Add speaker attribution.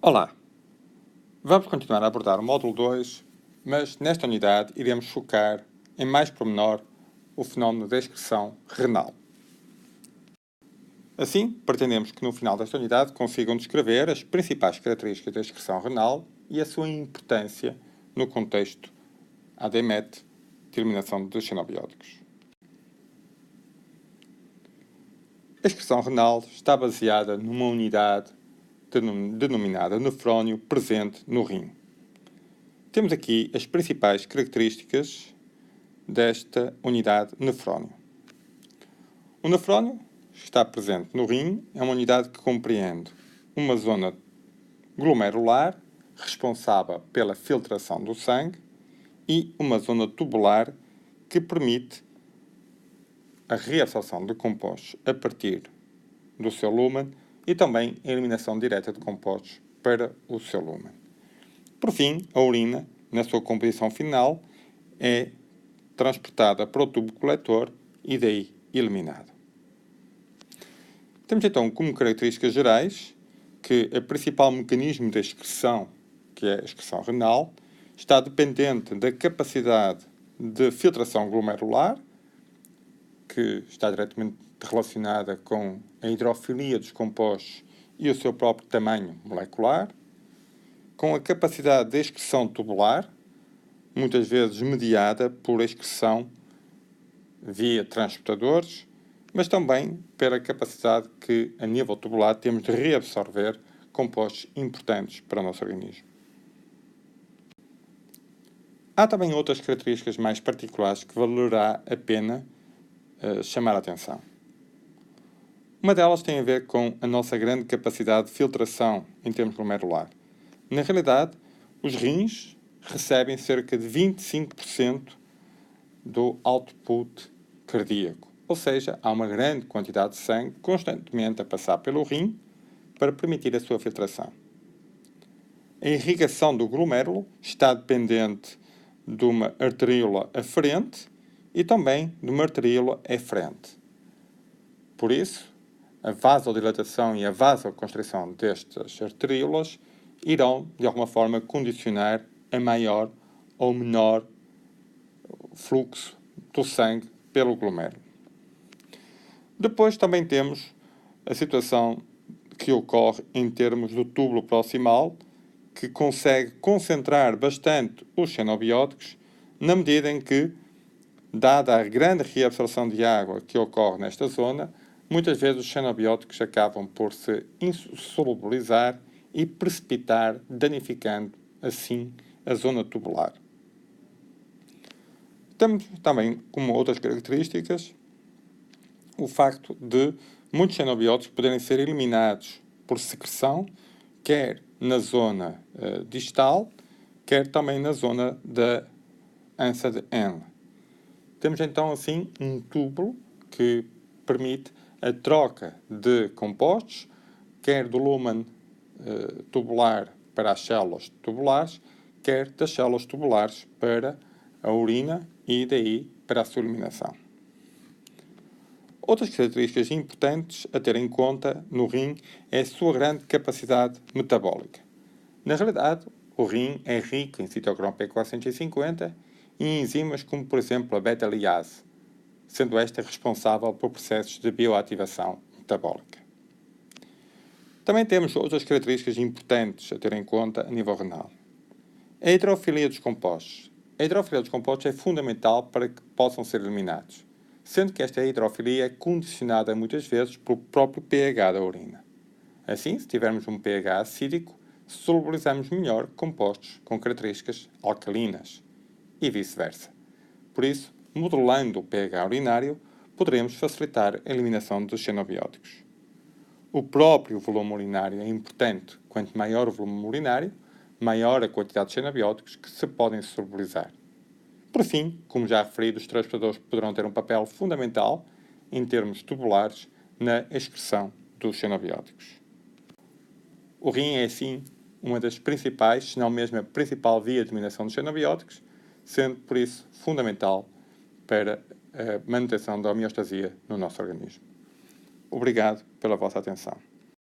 Speaker 1: Olá, vamos continuar a abordar o módulo 2, mas nesta unidade iremos focar em mais pormenor o fenómeno da excreção renal. Assim, pretendemos que no final desta unidade consigam descrever as principais características da excreção renal e a sua importância no contexto ADMET de eliminação de xenobióticos. A excreção renal está baseada numa unidade denominada nefrónio presente no rim. Temos aqui as principais características desta unidade nefrónio. O nefrónio está presente no rim, é uma unidade que compreende uma zona glomerular, responsável pela filtração do sangue, e uma zona tubular que permite a reabsorção de compostos a partir do seu lúmen e também a eliminação direta de compostos para o seu lúmen. Por fim, a urina, na sua composição final, é transportada para o tubo coletor e daí eliminada. Temos então como características gerais que o principal mecanismo da excreção, que é a excreção renal, está dependente da capacidade de filtração glomerular, que está diretamente relacionada com a hidrofilia dos compostos e o seu próprio tamanho molecular, com a capacidade de excreção tubular, muitas vezes mediada por excreção via transportadores, mas também pela capacidade que, a nível tubular, temos de reabsorver compostos importantes para o nosso organismo. Há também outras características mais particulares que valerá a pena chamar a atenção. Uma delas tem a ver com a nossa grande capacidade de filtração em termos glomerular. Na realidade, os rins recebem cerca de 25% do output cardíaco. Ou seja, há uma grande quantidade de sangue constantemente a passar pelo rim para permitir a sua filtração. A irrigação do glomérulo está dependente de uma arteríola aferente e também de uma arteríola eferente. Por isso, a vasodilatação e a vasoconstrição destas arteríolas irão, de alguma forma, condicionar a maior ou menor fluxo do sangue pelo glomérulo. Depois também temos a situação que ocorre em termos do túbulo proximal, que consegue concentrar bastante os xenobióticos, na medida em que, dada a grande reabsorção de água que ocorre nesta zona, muitas vezes os xenobióticos acabam por se insolubilizar e precipitar, danificando assim a zona tubular. Temos também, como outras características, o facto de muitos xenobióticos poderem ser eliminados por secreção, quer na zona distal, quer também na zona da ansa de Henle. Temos então assim um túbulo que permite a troca de compostos, quer do lúmen tubular para as células tubulares, quer das células tubulares para a urina e daí para a sua eliminação. Outras características importantes a ter em conta no rim é a sua grande capacidade metabólica. Na realidade, o rim é rico em citocromo P450 e em enzimas como, por exemplo, a beta-liase, sendo esta responsável por processos de bioativação metabólica. Também temos outras características importantes a ter em conta a nível renal. A hidrofilia dos compostos. A hidrofilia dos compostos é fundamental para que possam ser eliminados, sendo que esta hidrofilia é condicionada muitas vezes pelo próprio pH da urina. Assim, se tivermos um pH acídico, solubilizamos melhor compostos com características alcalinas e vice-versa. Por isso, modelando o pH urinário, poderemos facilitar a eliminação dos xenobióticos. O próprio volume urinário é importante. Quanto maior o volume urinário, maior a quantidade de xenobióticos que se podem solubilizar. Por fim, como já referi, os transportadores poderão ter um papel fundamental em termos tubulares na excreção dos xenobióticos. O rim é, assim, uma das principais, se não mesmo a principal via de eliminação dos xenobióticos, sendo, por isso, fundamental para a manutenção da homeostasia no nosso organismo. Obrigado pela vossa atenção.